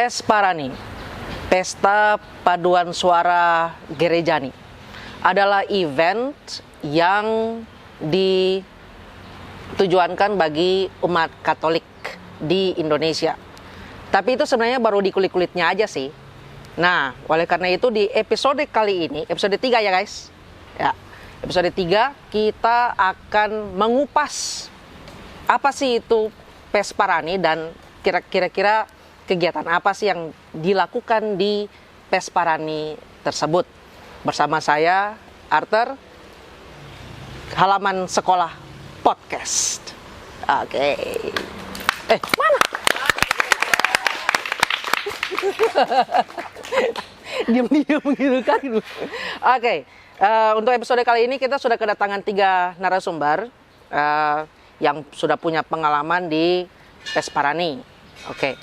Pesparani, Pesta Paduan Suara Gerejani, adalah event yang ditujuankan bagi umat Katolik di Indonesia. Tapi itu sebenarnya baru di kulit-kulitnya aja sih. Nah, oleh karena itu di episode kali ini, episode 3 ya guys. Ya, episode 3 kita akan mengupas apa sih itu Pesparani dan kira-kira kegiatan apa sih yang dilakukan di Pesparani tersebut. Bersama saya, Arthur, Halaman Sekolah Podcast. Oke. Mana? Diam-diam gitu kan. Oke. Untuk episode kali ini kita sudah kedatangan 3 narasumber yang sudah punya pengalaman di Pesparani. Oke.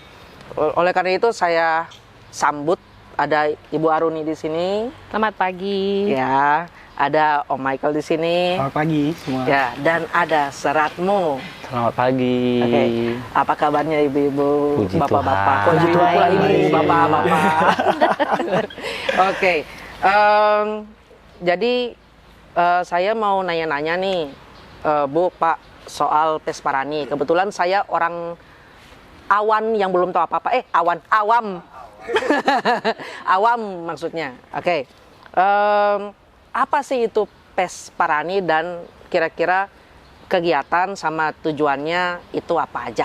Oleh karena itu saya sambut, ada Ibu Aruni di sini. Selamat pagi. Ya, ada Om Michael di sini. Selamat pagi semua. Ya, dan ada Seratmu. Selamat pagi. Oke. Apa kabarnya ibu-ibu, Puji bapak-bapak? Tuhan. Puji Tuhan pula ibu, Baik. bapak-bapak. Oke. Jadi saya mau nanya-nanya nih, Bu, Pak, soal Pesparani. Kebetulan saya orang awan yang belum tahu apa-apa. Awam. Awam maksudnya. Oke. Apa sih itu Pesparani dan kira-kira kegiatan sama tujuannya itu apa aja?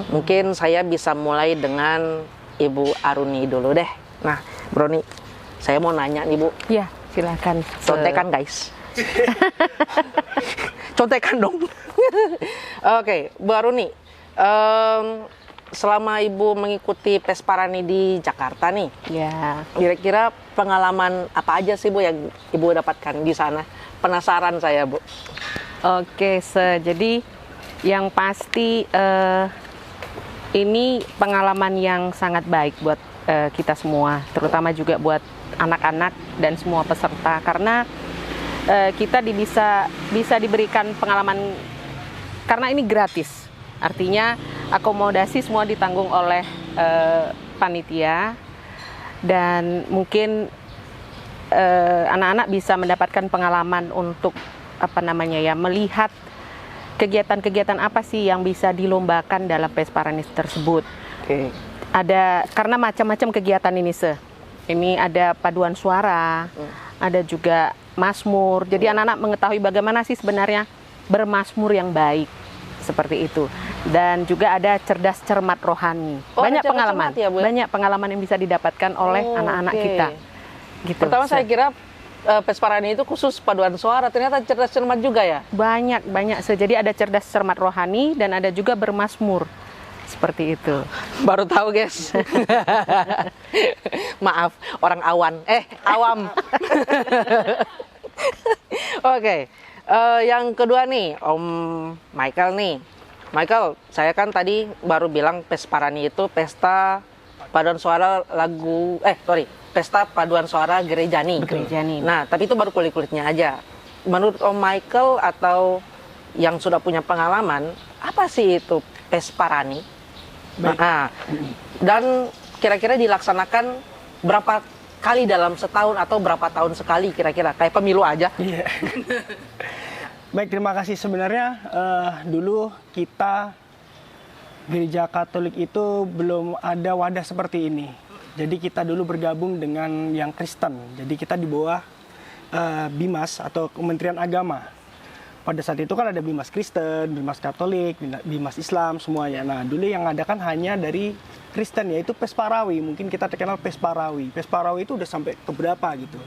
Mungkin saya bisa mulai dengan Ibu Aruni dulu deh. Nah, Broni, saya mau nanya nih Bu. Ya, silakan. Contekan guys. Contekan dong. Oke, Bu Aruni. Selama Ibu mengikuti Pesparani di Jakarta nih, Ya. kira-kira pengalaman apa aja sih Bu yang Ibu dapatkan di sana? Penasaran saya Bu. Oke, jadi yang pasti ini pengalaman yang sangat baik buat kita semua, terutama juga buat anak-anak dan semua peserta, karena kita bisa diberikan pengalaman karena ini gratis. Artinya akomodasi semua ditanggung oleh panitia, dan mungkin anak-anak bisa mendapatkan pengalaman untuk melihat kegiatan-kegiatan apa sih yang bisa dilombakan dalam Pesparani tersebut. Oke. Ada karena macam-macam kegiatan ini Ini ada paduan suara, ada juga mazmur. Jadi anak-anak mengetahui bagaimana sih sebenarnya bermazmur yang baik. Seperti itu. Dan juga ada cerdas cermat rohani. Banyak pengalaman, cermat ya, Bu, ya? Banyak pengalaman yang bisa didapatkan oleh anak-anak kita. Gitu. Pertama saya kira Pesparani itu khusus paduan suara, ternyata cerdas cermat juga ya? Banyak. Jadi ada cerdas cermat rohani dan ada juga bermazmur. Seperti itu. Baru tahu guys. Maaf, orang awam. Oke. Yang kedua nih, Om Michael nih. Michael, saya kan tadi baru bilang Pesparani itu pesta paduan suara pesta paduan suara Gerejani. Gerejani. Nah, tapi itu baru kulit-kulitnya aja. Menurut Om Michael atau yang sudah punya pengalaman, apa sih itu Pesparani? Nah, dan kira-kira dilaksanakan berapa kali dalam setahun atau berapa tahun sekali kira-kira? Kayak pemilu aja. Iya. Baik, terima kasih. Sebenarnya dulu kita Gereja Katolik itu belum ada wadah seperti ini. Jadi kita dulu bergabung dengan yang Kristen. Jadi kita di bawah BIMAS atau Kementerian Agama. Pada saat itu kan ada BIMAS Kristen, BIMAS Katolik, BIMAS Islam, semuanya. Nah, dulu yang ada kan hanya dari Kristen, yaitu Pesparawi. Mungkin kita terkenal Pesparawi. Pesparawi itu udah sampai ke berapa gitu.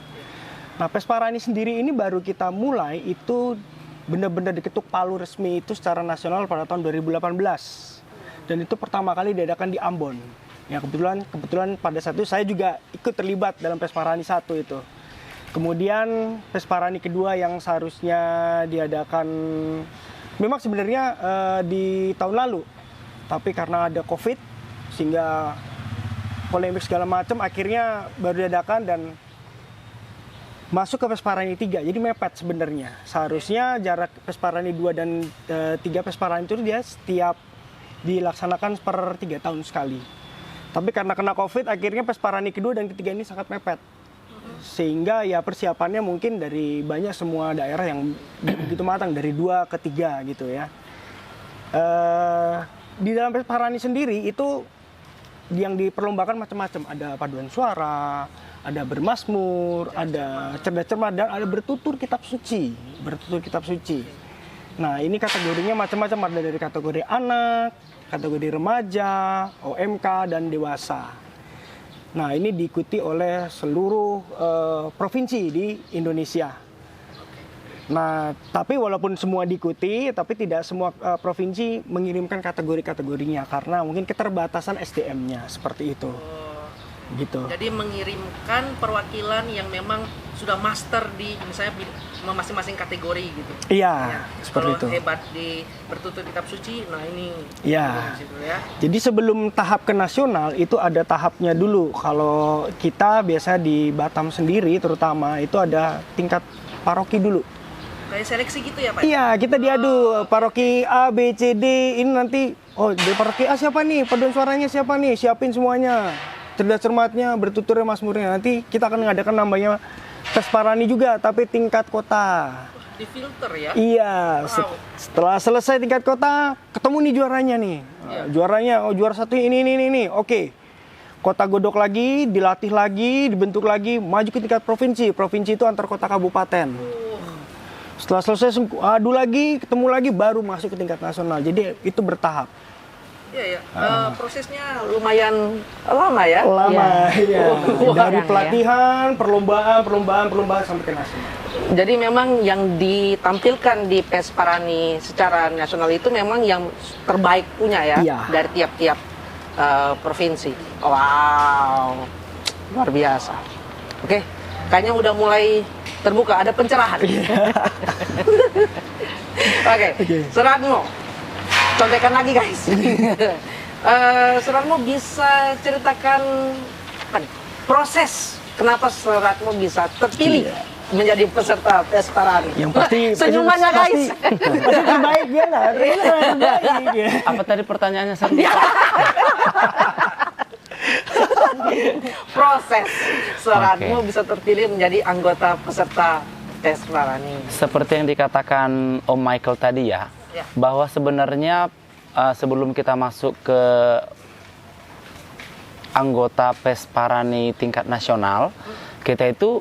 Nah, Pesparani sendiri ini baru kita mulai itu benar-benar diketuk palu resmi itu secara nasional pada tahun 2018. Dan itu pertama kali diadakan di Ambon. Ya, kebetulan pada saat itu saya juga ikut terlibat dalam Pesparani 1 itu. Kemudian Pesparani kedua yang seharusnya diadakan memang sebenarnya di tahun lalu. Tapi karena ada Covid sehingga polemik segala macam akhirnya baru diadakan dan masuk ke Pesparani 3. Jadi mepet sebenarnya. Seharusnya jarak Pesparani 2 dan 3 Pesparani itu dia setiap dilaksanakan per 3 tahun sekali. Tapi karena kena COVID, akhirnya Pesparani kedua dan ketiga ini sangat mepet. Sehingga ya persiapannya mungkin dari banyak semua daerah yang begitu matang, dari 2 ke 3 gitu ya. Di dalam Pesparani sendiri itu yang diperlombakan macam-macam. Ada paduan suara, ada bermazmur, ada cerdas cermat, dan ada bertutur kitab suci. Bertutur kitab suci. Nah, ini kategorinya macam-macam, ada dari kategori anak, kategori remaja, OMK, dan dewasa. Nah, ini diikuti oleh seluruh provinsi di Indonesia. Nah, tapi walaupun semua diikuti, tapi tidak semua provinsi mengirimkan kategori-kategorinya karena mungkin keterbatasan SDM-nya seperti itu. Gitu. Jadi mengirimkan perwakilan yang memang sudah master di misalnya masing-masing kategori gitu. Iya, seperti kalau itu. Hebat di bertutur kitab suci, nah ini. Iya. Di situ ya. Jadi sebelum tahap ke nasional itu ada tahapnya dulu. Kalau kita biasa di Batam sendiri terutama itu ada tingkat paroki dulu. Kayak seleksi gitu ya Pak? Iya, kita diadu paroki A, B, C, D. Ini nanti, oh di paroki A siapa nih? Paduan suaranya siapa nih? Siapin semuanya. Cerdas cermatnya, bertuturnya, mazmurnya. Nanti kita akan mengadakan namanya Pesparani juga, tapi tingkat kota. Difilter ya? Iya, setelah selesai tingkat kota, ketemu nih juaranya nih. Juaranya, oh juara satu ini. Oke. Kota godok lagi, dilatih lagi, dibentuk lagi, maju ke tingkat provinsi. Provinsi itu antar kota kabupaten. Setelah selesai adu lagi, ketemu lagi, baru masuk ke tingkat nasional. Jadi itu bertahap. Iya, prosesnya lumayan lama ya? Lama, ya. Dari Ya. pelatihan, perlombaan sampai ke nasional. Jadi memang yang ditampilkan di Pesparani secara nasional itu memang yang terbaik punya ya? Iya. Dari tiap-tiap provinsi. Wow, luar biasa. Oke, kayaknya udah mulai terbuka, ada pencerahan. Oke, Suratmo. Contekan lagi guys. Suratmo bisa ceritakan proses kenapa Suratmo bisa terpilih menjadi peserta Pesparani. Yang pasti senyumannya guys. Pasti terbaik ya lah. Terbaik ya. Apa tadi pertanyaannya Sir? Proses Suratmo bisa terpilih menjadi anggota peserta Pesparani. Seperti yang dikatakan Om Michael tadi ya, bahwa sebenarnya sebelum kita masuk ke anggota Pesparani tingkat nasional, kita itu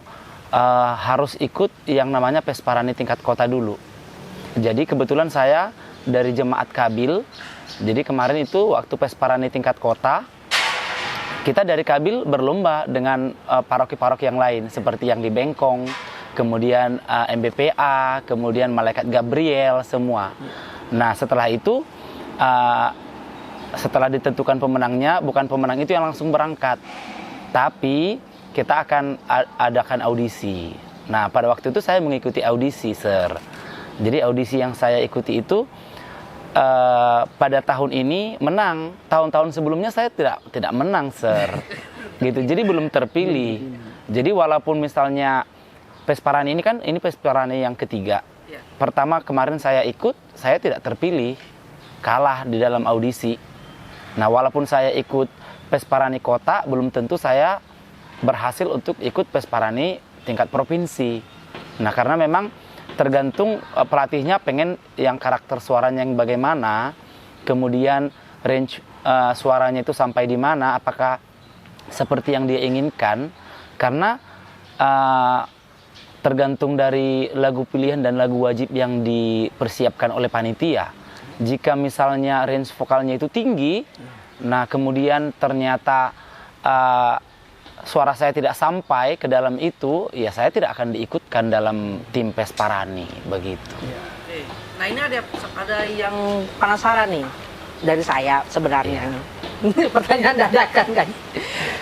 harus ikut yang namanya Pesparani tingkat kota dulu. Jadi kebetulan saya dari Jemaat Kabil, jadi kemarin itu waktu Pesparani tingkat kota, kita dari Kabil berlomba dengan paroki-paroki yang lain, seperti yang di Bengkong, kemudian MBPA, kemudian Malaikat Gabriel, semua. Nah setelah itu, setelah ditentukan pemenangnya, bukan pemenang itu yang langsung berangkat, tapi kita akan adakan audisi. Nah pada waktu itu saya mengikuti audisi, Sir. Jadi audisi yang saya ikuti itu pada tahun ini menang. Tahun-tahun sebelumnya saya tidak menang, Sir. Gitu. Jadi belum terpilih. Jadi walaupun misalnya Pesparani ini kan, ini Pesparani yang ketiga. Pertama kemarin saya ikut, saya tidak terpilih, kalah di dalam audisi. Nah walaupun saya ikut Pesparani kota, belum tentu saya berhasil untuk ikut Pesparani tingkat provinsi. Nah karena memang tergantung pelatihnya pengen yang karakter suaranya yang bagaimana, kemudian range suaranya itu sampai di mana, apakah seperti yang dia inginkan. Karena tergantung dari lagu pilihan dan lagu wajib yang dipersiapkan oleh panitia. Jika misalnya range vokalnya itu tinggi, nah kemudian ternyata suara saya tidak sampai ke dalam itu, ya saya tidak akan diikutkan dalam tim Pesparani, begitu. Nah ini ada yang penasaran nih dari saya sebenarnya. Pertanyaan dadakan kan.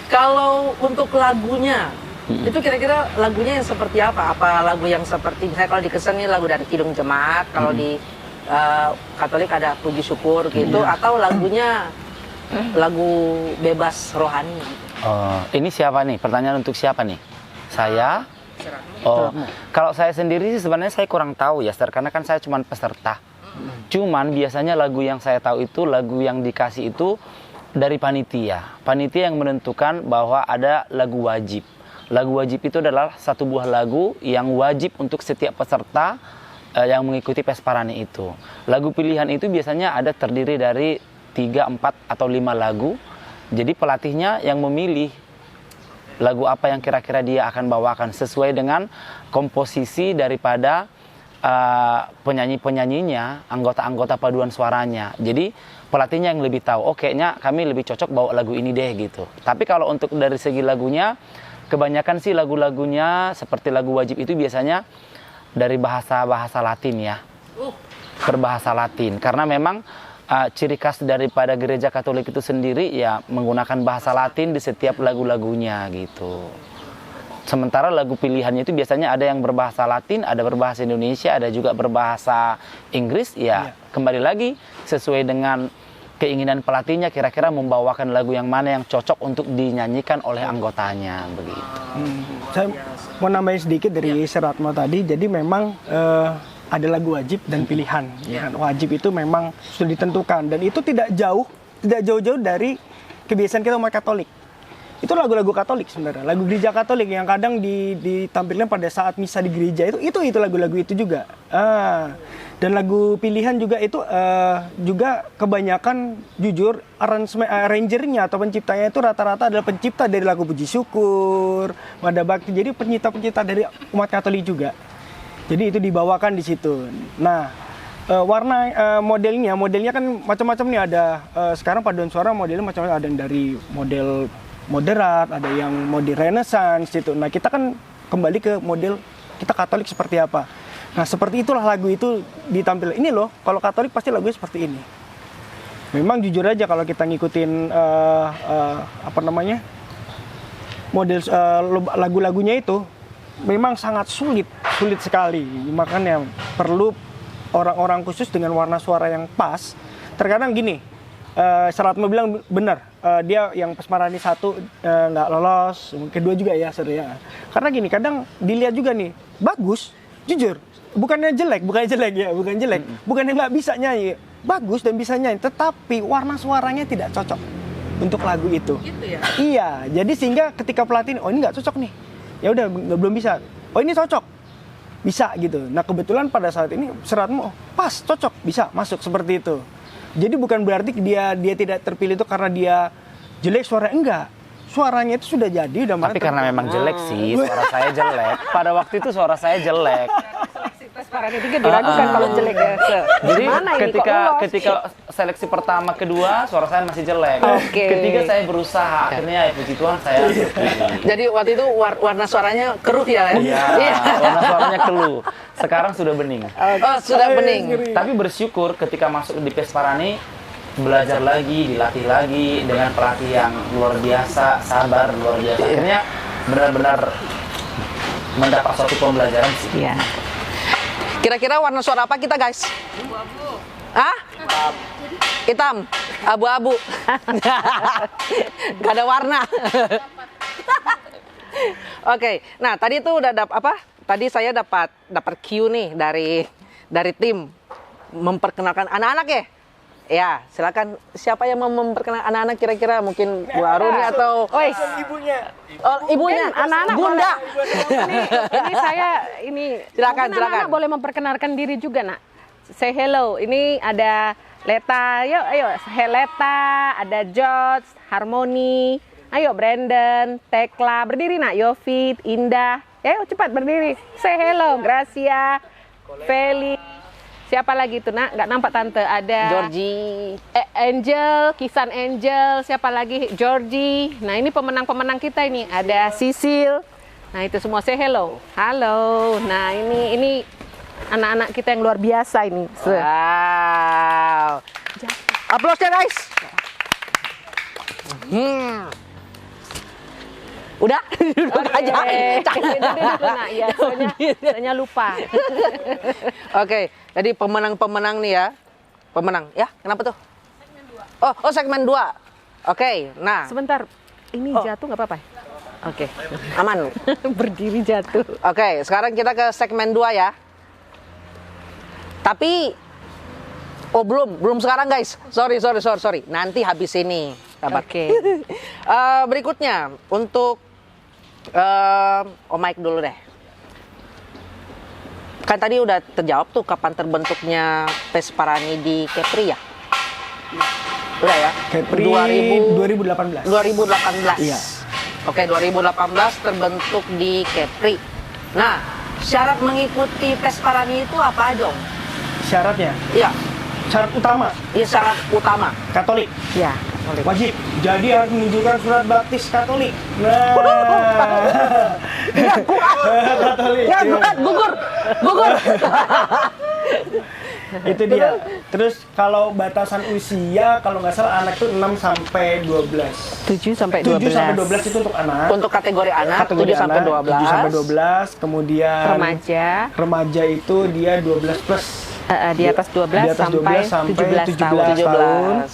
Kalau untuk lagunya, itu kira-kira lagunya yang seperti apa? Apa lagu yang seperti misalnya kalau di Kristen ini lagu dari Kidung Jemaat, kalau di Katolik ada Puji Syukur gitu, atau lagunya lagu bebas rohani? Ini siapa nih? Pertanyaan untuk siapa nih? Saya? Oh, kalau saya sendiri sih sebenarnya saya kurang tahu ya, karena kan saya cuma peserta. Cuman biasanya lagu yang saya tahu itu lagu yang dikasih itu dari panitia. Panitia yang menentukan bahwa ada lagu wajib. Lagu wajib itu adalah satu buah lagu yang wajib untuk setiap peserta yang mengikuti Pesparani itu. Lagu pilihan itu biasanya ada terdiri dari 3, 4, atau 5 lagu. Jadi pelatihnya yang memilih lagu apa yang kira-kira dia akan bawakan sesuai dengan komposisi daripada penyanyi-penyanyinya, anggota-anggota paduan suaranya. Jadi pelatihnya yang lebih tahu, oh kayaknya kami lebih cocok bawa lagu ini deh gitu. Tapi kalau untuk dari segi lagunya, kebanyakan sih lagu-lagunya seperti lagu wajib itu biasanya dari bahasa Latin ya. Berbahasa Latin. Karena memang ciri khas daripada gereja Katolik itu sendiri ya menggunakan bahasa Latin di setiap lagu-lagunya gitu. Sementara lagu pilihannya itu biasanya ada yang berbahasa Latin, ada berbahasa Indonesia, ada juga berbahasa Inggris. Ya, kembali lagi sesuai dengan keinginan pelatihnya kira-kira membawakan lagu yang mana yang cocok untuk dinyanyikan oleh anggotanya begitu. Saya mau nambahin sedikit dari Seratmo tadi. Jadi memang ada lagu wajib dan pilihan. Wajib itu memang sudah ditentukan dan itu tidak jauh-jauh dari kebiasaan kita umat Katolik. Itu lagu-lagu Katolik sebenarnya, lagu gereja Katolik yang kadang ditampilkan pada saat misa di gereja itu lagu-lagu itu juga. Dan lagu pilihan juga itu juga kebanyakan jujur arrangernya atau penciptanya itu rata-rata adalah pencipta dari lagu puji syukur, Mada Bakti. Jadi pencipta-pencipta dari umat Katolik juga. Jadi itu dibawakan di situ. Nah, warna modelnya kan macam-macam nih, ada sekarang paduan suara modelnya macam-macam, ada yang dari model moderat, ada yang model renaissance gitu. Nah, kita kan kembali ke model kita Katolik seperti apa. Nah, seperti itulah lagu itu ditampil. Ini loh, kalau Katolik pasti lagunya seperti ini. Memang jujur aja kalau kita ngikutin model lagu-lagunya itu memang sangat sulit sekali. Makanya perlu orang-orang khusus dengan warna suara yang pas. Terkadang gini, Seratmo bilang benar, dia yang Pesparani 1 nggak lolos, kedua juga ya sebenarnya. Karena gini, kadang dilihat juga nih, bagus, jujur, bukan jelek ya, bukannya nggak bisa nyanyi, bagus dan bisa nyanyi, tetapi warna suaranya tidak cocok untuk lagu itu. Gitu ya? Iya, jadi sehingga ketika pelatih, oh ini nggak cocok nih, ya udah belum bisa, oh ini cocok, bisa gitu. Nah kebetulan pada saat ini Seratmo pas, cocok, bisa masuk seperti itu. Jadi bukan berarti dia tidak terpilih itu karena dia jelek suara, enggak. Suaranya itu sudah jadi, udah Tapi karena memang jelek sih, suara saya jelek. Pada waktu itu suara saya jelek. Pesparani 3 diragukan kalau jelek ya. Jadi ketika seleksi pertama, kedua suara saya masih jelek. Ketiga saya berusaha, akhirnya ya puji Tuhan saya terpilih. Jadi waktu itu warna suaranya keruh ya? Iya, warna suaranya keruh. Sekarang sudah bening. Oh, sudah bening. Tapi bersyukur ketika masuk di Pesparani, belajar lagi, dilatih lagi dengan pelatih yang luar biasa, sabar, luar biasa. Akhirnya benar-benar mendapat suatu pembelajaran sih. Iya. Kira-kira warna suara apa kita, guys? Abu-abu. Hah? Hitam. Abu-abu. Gak ada warna. Oke. Nah, tadi itu udah Tadi saya dapat cue nih dari tim memperkenalkan anak-anak ya. Ya, silakan. Siapa yang mau memperkenalkan anak-anak kira-kira? Mungkin Bu Aruni atau ibunya. Oh, ibunya, anak-anak Bunda. Ini saya Silakan. anak-anak boleh memperkenalkan diri juga, Nak. Say hello. Ini ada Leta. Ayo, Leta, ada George, Harmony. Ayo Brandon, Tekla. Berdiri, Nak. Yovit, Indah. Ayo cepat berdiri. Say hello, Gracia, Feli. Siapa lagi tuh, Nak? Nggak nampak Tante. Ada Georgie. Angel, Kisan Angel. Siapa lagi? Georgie. Nah, ini pemenang-pemenang kita ini. Ada Sisil. Nah, itu semua say hello. Halo. Nah, ini anak-anak kita yang luar biasa ini. Wow. Aplaus ya, guys. Udah, duduk aja. Ya, soalnya lupa. Oke, jadi pemenang-pemenang nih ya. Pemenang, ya? Kenapa tuh? Segmen 2. Oh, segmen 2. Oke, nah. Sebentar, ini jatuh nggak apa-apa? Oke, aman. Berdiri jatuh. Oke, sekarang kita ke segmen 2 ya. Tapi, belum sekarang guys. Sorry. Nanti habis ini. dapat. Oke. Berikutnya untuk Om Mike dulu deh. Kan tadi udah terjawab tuh kapan terbentuknya Pesparani di Kepri ya? Udah ya? Kepri 2018. 2018. Iya. Oke, 2018 terbentuk di Kepri. Nah, syarat mengikuti Pesparani itu apa aja, Om? Syaratnya, Iya, syarat utama iya syarat utama. Katolik. Ya. Wajib. Jadi harus menunjukkan surat baptis Katolik. Nah. Katolik. Ya, gugur. Itu dia. Terus kalau batasan usia, kalau nggak salah anak itu 6 sampai 12. 7 sampai 7 12. sampai 12 itu untuk anak. Untuk kategori anak Kategori 7 sampai anak, 12. 7 sampai 12. Kemudian Remaja itu dia 12 plus. di atas 12 Di atas 12 sampai 17 tahun. 17 tahun.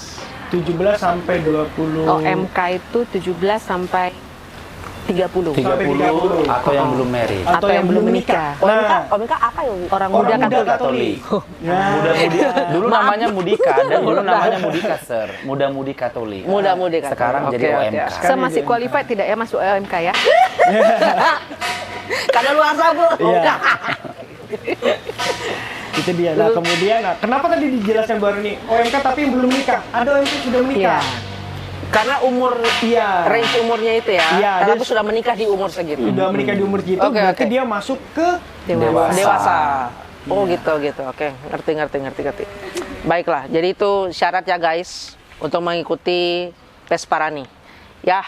17 sampai 20. OMK itu 17 sampai 30. 30 atau yang belum married. Atau yang belum menikah. Nah, OMK apa ya? Orang orang muda muda Katolik. Katolik. Nah, Muda-mudi. Dulu namanya Mudika dan dulu namanya Mudika, Sir. Muda-mudi Katolik. Muda-mudi Katolik. Sekarang Oke, jadi oke. OMK. Saya masih qualified tidak ya masuk OMK ya? Kada luar Bu. iya. Itu dia. Nah, kemudian kenapa tadi dijelaskan baru nih OMK tapi belum nikah? Ada OMK sudah menikah. Iya. Karena umur Iya. range umurnya itu ya. Iya, Karena dia sudah menikah di umur segitu. Sudah menikah di umur gitu, Oke, berarti oke. dia masuk ke Dewasa. Dewasa. Oh gitu. Oke, ngerti. Baiklah, jadi itu syarat ya guys untuk mengikuti Pesparani. Ya,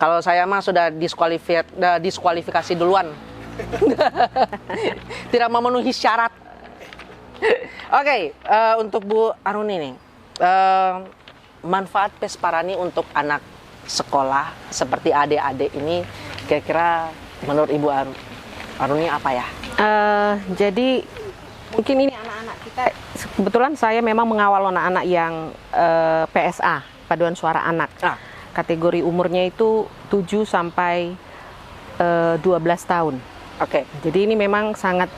kalau saya mah sudah diskualifikasi duluan. Tidak memenuhi syarat. Oke, untuk Bu Aruni nih, manfaat Pesparani untuk anak sekolah seperti adik-adik ini, kira-kira menurut Ibu Aruni apa ya? Jadi mungkin ini anak-anak kita, kebetulan saya memang mengawal anak-anak yang PSA, paduan suara anak. Kategori umurnya itu 7 sampai 12 tahun. Oke. Jadi ini memang sangat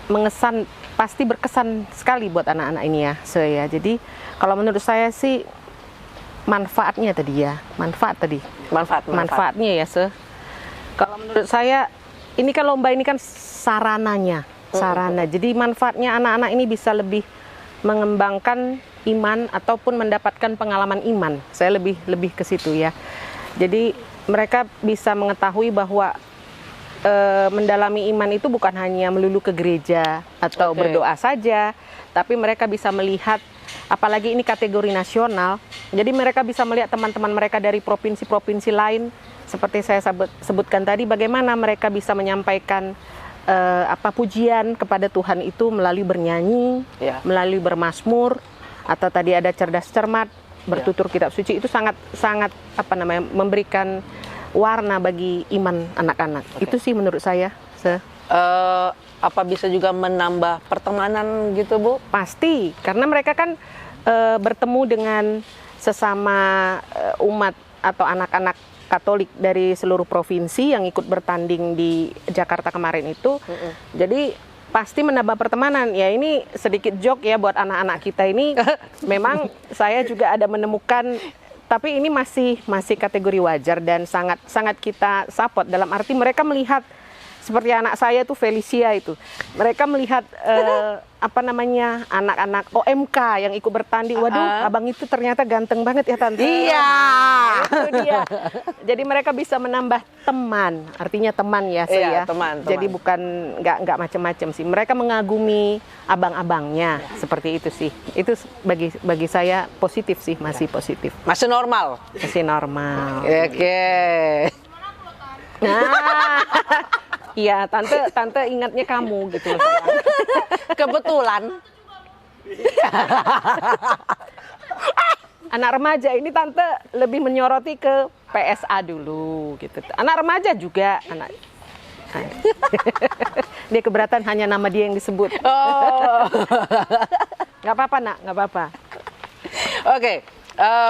mengesan, pasti berkesan sekali buat anak-anak ini ya, saya. Jadi kalau menurut saya sih manfaatnya tadi ya, manfaatnya ya, Kalau menurut saya ini kan lomba ini kan sarana. Jadi manfaatnya anak-anak ini bisa lebih mengembangkan iman ataupun mendapatkan pengalaman iman. Saya lebih ke situ ya. Jadi mereka bisa mengetahui bahwa mendalami iman itu bukan hanya melulu ke gereja atau berdoa saja, tapi mereka bisa melihat, apalagi ini kategori nasional, jadi mereka bisa melihat teman-teman mereka dari provinsi-provinsi lain, seperti saya sebutkan tadi, bagaimana mereka bisa menyampaikan pujian kepada Tuhan itu melalui bernyanyi, melalui bermazmur, atau tadi ada cerdas cermat, bertutur kitab suci. Itu sangat memberikan warna bagi iman anak-anak. Itu sih menurut saya. Apa bisa juga menambah pertemanan gitu, Bu? Pasti, karena mereka kan bertemu dengan sesama umat atau anak-anak Katolik dari seluruh provinsi yang ikut bertanding di Jakarta kemarin itu. Jadi pasti menambah pertemanan. Ya ini sedikit joke ya buat anak-anak kita ini. Memang saya juga ada menemukan, tapi ini masih kategori wajar dan sangat kita support, dalam arti mereka melihat seperti anak saya tuh Felicia itu. Mereka melihat anak-anak OMK yang ikut bertanding. Waduh, abang itu ternyata ganteng banget ya tante. Iya. Itu dia. Jadi mereka bisa menambah teman. Artinya teman ya saya. Iya, teman. Jadi bukan nggak macam-macam sih. Mereka mengagumi abang-abangnya. Seperti itu sih. Itu bagi saya positif sih, masih positif. Masih normal. Masih normal. Oke. Nah, iya, tante ingatnya kamu gitu loh. Kebetulan. Anak remaja ini tante lebih menyoroti ke PSA dulu gitu. Anak remaja juga dia keberatan hanya nama dia yang disebut. Oh. Nggak apa-apa nak, nggak apa-apa. Oke.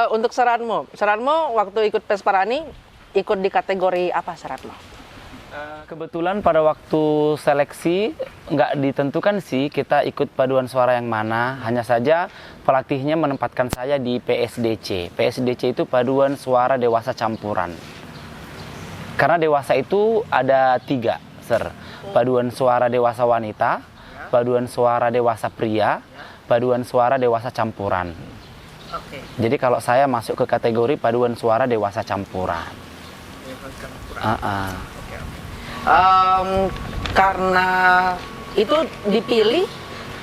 Untuk saranmu waktu ikut Pesparani ikut di kategori apa syaratmu? Kebetulan pada waktu seleksi nggak ditentukan sih kita ikut paduan suara yang mana. Hanya saja pelatihnya menempatkan saya di PSDC. PSDC itu paduan suara dewasa campuran. Karena dewasa itu ada 3, Sir. Paduan suara dewasa wanita, paduan suara dewasa pria, paduan suara dewasa campuran. Oke. Jadi kalau saya masuk ke kategori paduan suara dewasa campuran. Karena itu dipilih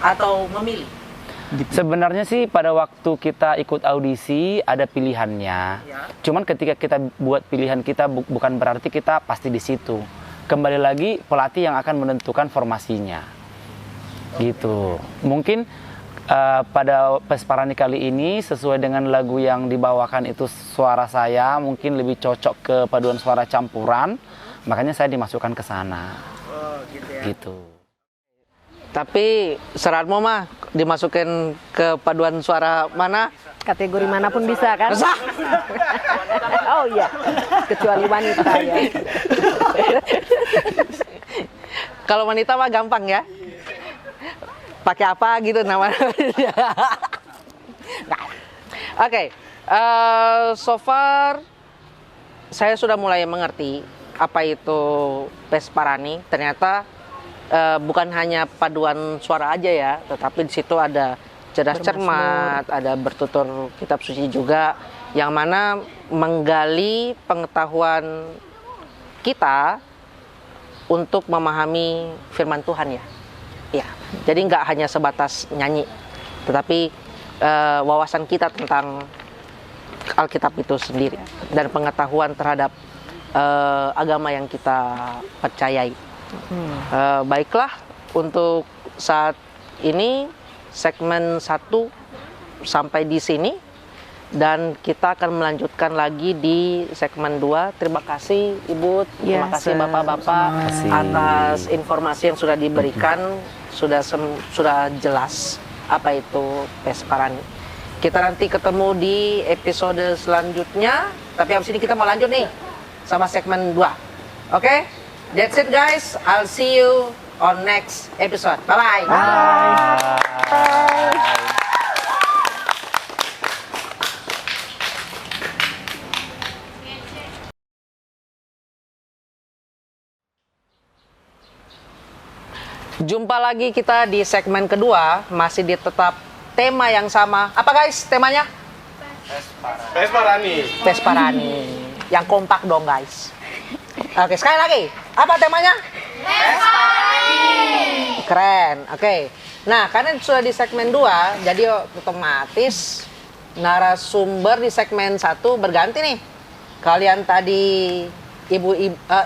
atau memilih? Sebenarnya sih pada waktu kita ikut audisi ada pilihannya. Ya. Cuman ketika kita buat pilihan kita bukan berarti kita pasti di situ. Kembali lagi pelatih yang akan menentukan formasinya. Gitu. Mungkin pada Pesparani kali ini sesuai dengan lagu yang dibawakan itu suara saya mungkin lebih cocok ke paduan suara campuran. Makanya saya dimasukkan ke sana. Oh, gitu ya. Gitu. Tapi Seradmo mah dimasukin ke paduan suara mana? Kategori manapun bisa kan? Sah. Oh iya, kecuali wanita ya. Kalau wanita mah gampang ya. Pakai apa gitu namanya. Nah. Oke, so far saya sudah mulai mengerti apa itu Pesparani. Ternyata bukan hanya paduan suara aja ya, tetapi di situ ada cerdas cermat, ada bertutur kitab suci juga, yang mana menggali pengetahuan kita untuk memahami firman Tuhan ya. Ya, jadi nggak hanya sebatas nyanyi, tetapi wawasan kita tentang Alkitab itu sendiri dan pengetahuan terhadap agama yang kita percayai. Baiklah, untuk saat ini segmen 1 sampai di sini dan kita akan melanjutkan lagi di segmen 2. Terima kasih Ibu, terima kasih Bapak-bapak atas informasi yang sudah diberikan, sudah jelas apa itu Pesparani. Kita nanti ketemu di episode selanjutnya, tapi habis ini kita mau lanjut nih sama segmen 2. Oke? That's it guys. I'll see you on next episode. Bye-bye. Jumpa lagi kita di segmen kedua, masih di tetap tema yang sama. Apa guys temanya? Pesparani. Yang kompak dong guys. Oke, sekali lagi. Apa temanya? Keren. Oke. Nah, karena sudah di segmen 2, jadi otomatis narasumber di segmen 1 berganti nih. Kalian tadi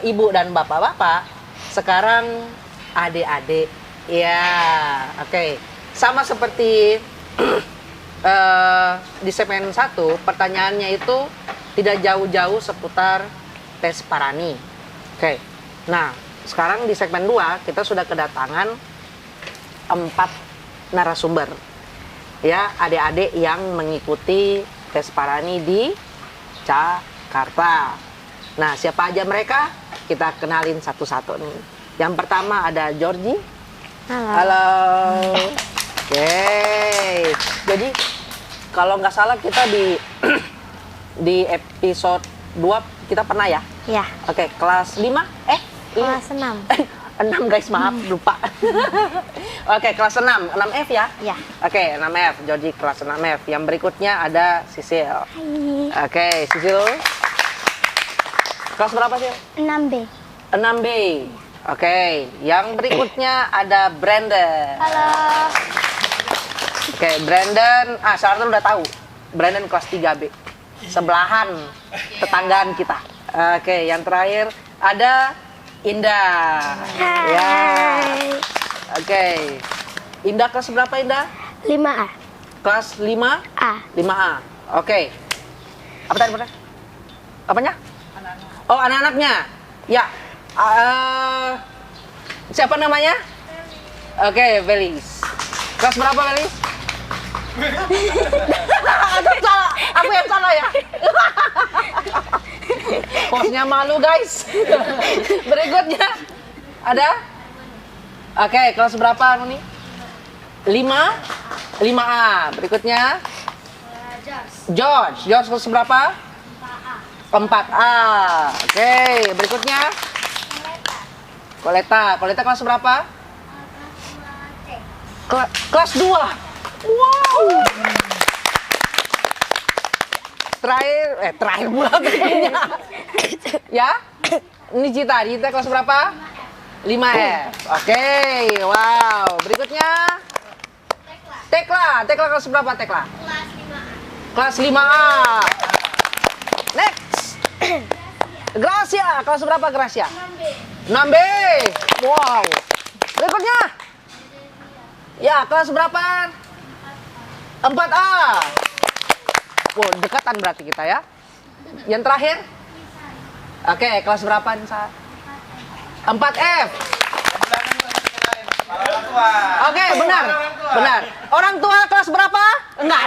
ibu dan bapak-bapak, sekarang adik-adik. Ya, oke. Sama seperti di segmen 1, pertanyaannya itu tidak jauh-jauh seputar Pesparani. Oke. Nah, sekarang di segmen 2 kita sudah kedatangan 4 narasumber. Ya, adik-adik yang mengikuti Pesparani di Jakarta. Nah, siapa aja mereka? Kita kenalin satu-satu nih. Yang pertama ada Georgie. Halo. Oke. Jadi kalau nggak salah kita di episode 2 kita pernah ya? Ya, Oke, kelas 5? kelas 6. 6 guys, maaf lupa. Oke, kelas 6. 6F ya? Ya. Oke, 6F. Georgie kelas 6F. Yang berikutnya ada Sisil. Hai. Oke, Sisil. Kelas berapa sih? 6B. 6B. Oke, yang berikutnya ada Brandon. Halo. Oke, Brandon. Sarah udah tahu. Brandon kelas 3B. Sebelahan, tetanggaan kita. Oke, yang terakhir ada Indah. Hai. Ya. Oke. Indah kelas berapa Indah? 5A. Kelas 5? A. 5A. Oke. Apa tadi? Apanya? Oh, anak-anaknya. Ya. Siapa namanya? Oke, Belis. Kelas berapa Belis? Aku yang salah ya. Hostnya malu guys. Berikutnya ada? Oke, kelas berapa nih? 5A. Berikutnya George kelas berapa? 4A. Oke, berikutnya Koleta kelas berapa? Kelas 2. Wow. Terakhir pula berikutnya. Ya? Ini Cita kelas berapa? 5F. Oke, wow. Berikutnya Tekla kelas berapa Tekla? Kelas 5A. Next. Gracia kelas berapa Gracia? 6B. Wow. Berikutnya. Ya, kelas berapa? 4A. Wow, dekatan berarti kita ya. Yang terakhir? Oke, kelas berapa Nisa? 4F. Oke, benar. Orang tua kelas berapa? Enggak.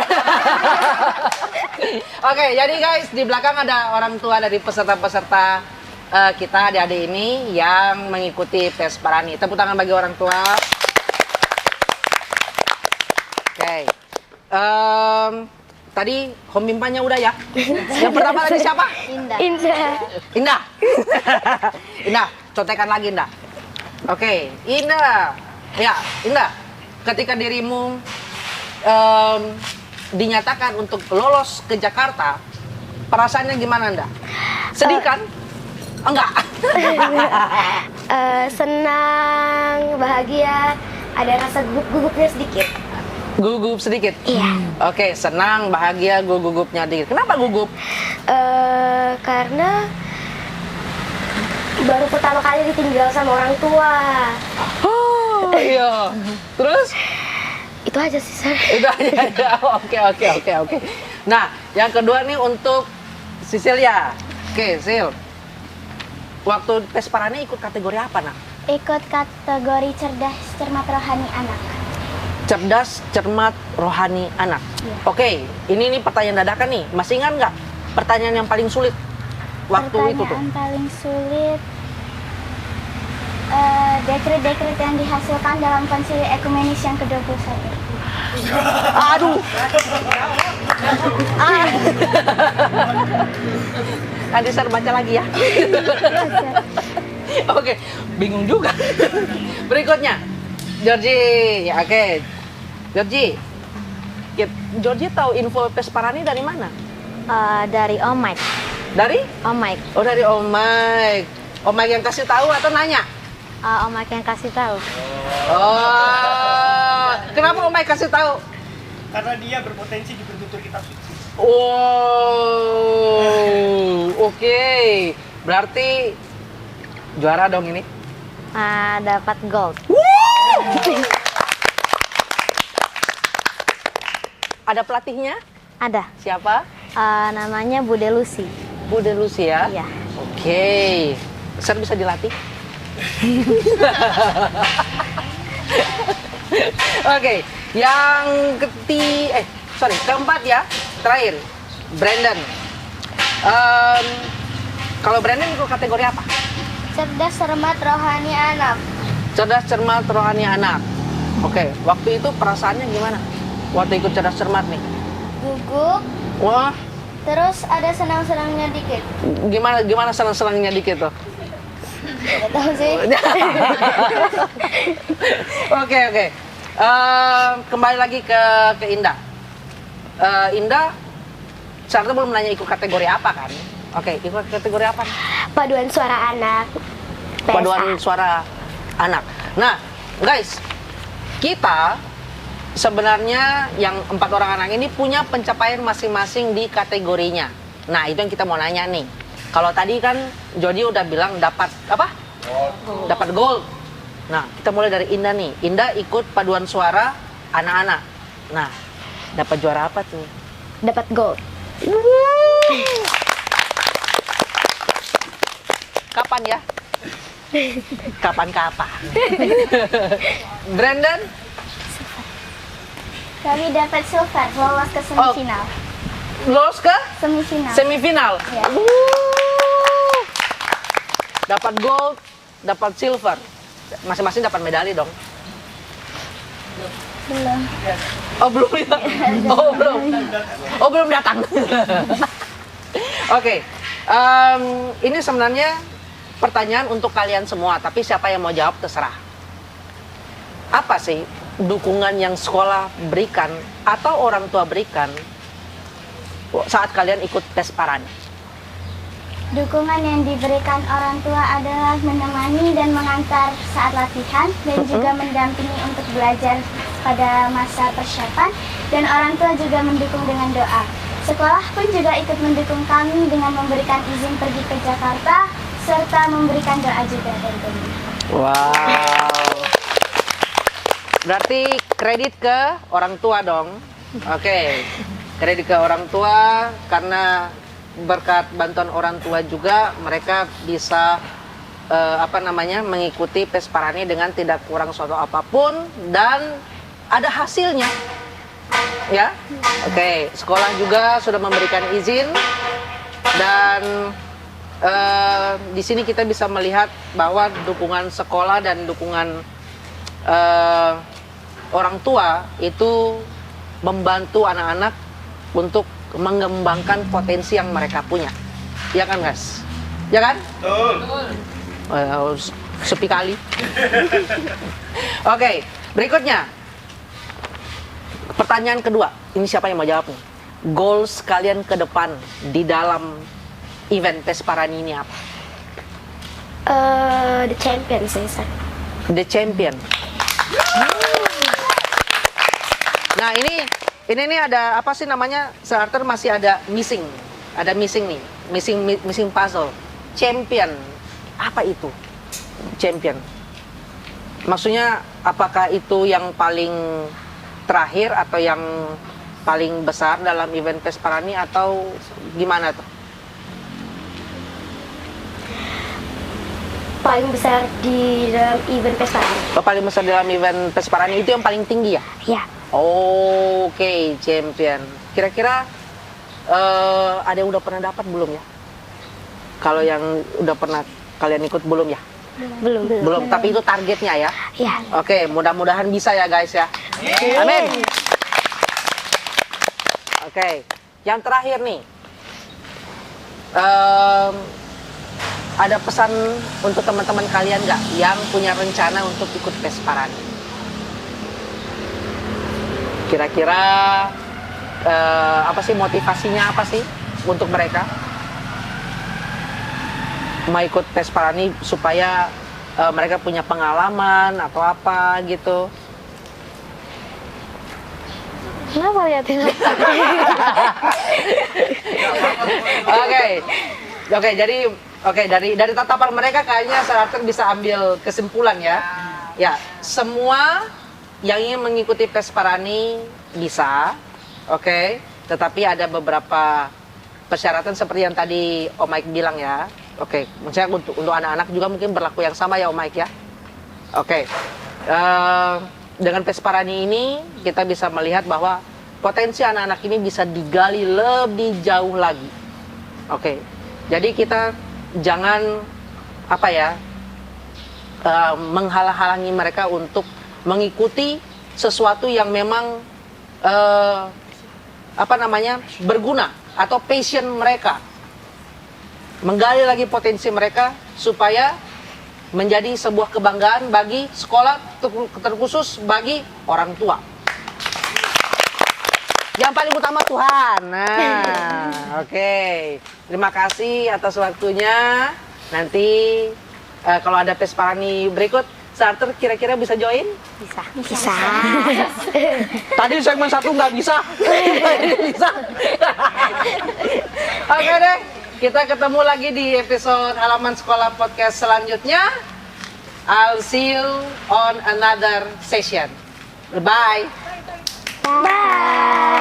Oke, jadi guys, di belakang ada orang tua dari peserta-peserta kita adik-adik ini yang mengikuti Pesparani. Tepuk tangan bagi orang tua. Oke. Tadi home bimbanya udah ya? Yang pertama tadi siapa? Indah. Indah, contekan lagi Indah. Oke, Indah. Ya, Indah. Ketika dirimu dinyatakan untuk lolos ke Jakarta, perasaannya gimana Indah? Sedih kan? Enggak. Senang, bahagia, ada rasa gugup-gugupnya sedikit. Gugup sedikit? Iya. Oke, senang, bahagia, gugupnya dikit. Kenapa gugup? Karena baru pertama kali ditinggal sama orang tua. Oh, iya. Terus? Itu aja sih, Sir. Itu aja. Oke. Nah, yang kedua nih untuk Cecilia. Oke, Sil. Waktu Pesparani ikut kategori apa, nak? Ikut kategori cerdas, cermat, rohani anak. Cerdas, cermat, rohani anak. Iya. Oke, ini pertanyaan dadakan nih. Masih ingat nggak pertanyaan yang paling sulit waktu itu tuh? Pertanyaan paling sulit, dekret-dekret yang dihasilkan dalam konsili ekumenis yang ke-21. Aduh. Nanti saya baca lagi ya. Oke, bingung juga. Berikutnya, Georgie. Oke, Georgie. Georgie tahu info Pesparani dari mana? Dari Om Mike. Dari? Om Mike. Oh, dari Om Mike. Om Mike yang kasih tahu atau nanya? Om Mike yang kasih tahu. Oh, kenapa Om Mike kasih tahu? Karena dia berpotensi di bertutur kitab suci. Oh, oke. Berarti juara dong ini. Dapat gold. Ada pelatihnya? Ada. Siapa? Namanya Bude Lucy. Bude Lucy ya? Iya. Oke. Ser bisa dilatih? Oke. Yang keempat ya. Terakhir. Brandon. Kalau Brandon ikut kategori apa? Cerdas, cermat, rohani anak. Cerdas, cermat, rohani anak. Oke. Waktu itu perasaannya gimana? Waktu ikut cerdas cermat nih? Gugup. Wah. Terus ada senang-senangnya dikit. Gimana senang-senangnya dikit tuh? Gak tahu sih. Oke. Kembali lagi ke Indah. Indah, Sarto belum nanya ikut kategori apa kan? Oke, ikut kategori apa? Paduan suara anak. PSA. Paduan suara anak. Nah, guys, kita sebenarnya yang 4 orang anak ini punya pencapaian masing-masing di kategorinya. Nah, itu yang kita mau nanya nih. Kalau tadi kan Jody udah bilang dapat apa? Gold. Dapat gold. Nah, kita mulai dari Indah nih. Indah ikut paduan suara anak-anak. Nah, dapat juara apa tuh? Dapat gold. Kapan ya? Kapan-kapan. Brandon? Kami dapat silver, lolos ke semifinal. Lolos ke? Semifinal. Semifinal. Ya. dapat gold, dapat silver. Masing-masing dapat medali dong. Belum. Oh belum ya? Oh belum. Oh belum datang. Oke, ini sebenarnya pertanyaan untuk kalian semua, tapi siapa yang mau jawab terserah. Apa sih dukungan yang sekolah berikan atau orang tua berikan saat kalian ikut tes Parani? Dukungan yang diberikan orang tua adalah menemani dan mengantar saat latihan dan juga mendampingi untuk belajar pada masa persiapan, dan orang tua juga mendukung dengan doa. Sekolah pun juga ikut mendukung kami dengan memberikan izin pergi ke Jakarta serta memberikan doa juga tentunya. Wow. Berarti kredit ke orang tua dong. Oke. Kredit ke orang tua karena berkat bantuan orang tua juga mereka bisa mengikuti tes Parani dengan tidak kurang suatu apapun dan ada hasilnya. Ya. Oke, sekolah juga sudah memberikan izin dan di sini kita bisa melihat bahwa dukungan sekolah dan dukungan orang tua itu membantu anak-anak untuk mengembangkan potensi yang mereka punya. Ya kan, guys? Ya kan? Betul. Sepi kali. Oke, berikutnya. Pertanyaan kedua. Ini siapa yang mau jawab nih? Goals kalian ke depan di dalam event tes Parani ini apa? The champion sih, Sir. The champion. Nah, ini ada apa sih namanya? Starter masih ada missing. Ada missing nih. Missing puzzle. Champion. Apa itu? Champion. Maksudnya apakah itu yang paling terakhir atau yang paling besar dalam event tes Parani atau gimana tuh? Paling besar di dalam event pesta. Oh, paling besar dalam event tes Parani itu yang paling tinggi ya? Ya. Oke, champion. Kira-kira ada yang udah pernah dapat belum ya? Kalau yang udah pernah kalian ikut belum ya? Belum. Tapi itu targetnya ya? Ya. Oke, mudah-mudahan bisa ya guys ya. Amin. Oke, yang terakhir nih. Ada pesan untuk teman-teman kalian nggak yang punya rencana untuk ikut tes Parani? Kira-kira apa sih motivasinya apa sih untuk mereka mau ikut tes Parani supaya mereka punya pengalaman atau apa gitu? Kenapa liatin? Oke, jadi dari tatapan mereka kayaknya Starter bisa ambil kesimpulan ya. Ya, semua yang ingin mengikuti tes Parani bisa, oke. Tetapi ada beberapa persyaratan seperti yang tadi Om Mike bilang ya. Oke, maksudnya untuk anak-anak juga mungkin berlaku yang sama ya Om Mike ya. Oke, dengan tes Parani ini kita bisa melihat bahwa potensi anak-anak ini bisa digali lebih jauh lagi. Oke, jadi kita jangan menghalang-halangi mereka untuk mengikuti sesuatu yang memang berguna atau passion mereka, menggali lagi potensi mereka supaya menjadi sebuah kebanggaan bagi sekolah, terkhusus bagi orang tua. Yang paling utama Tuhan. Nah, oke. Terima kasih atas waktunya. Nanti kalau ada tes Parani berikut, Starter kira-kira bisa join? Bisa. Tadi segmen 1 nggak bisa. Ini bisa. Oke deh, kita ketemu lagi di episode Halaman Sekolah Podcast selanjutnya. I'll see you on another session. Bye. Bye.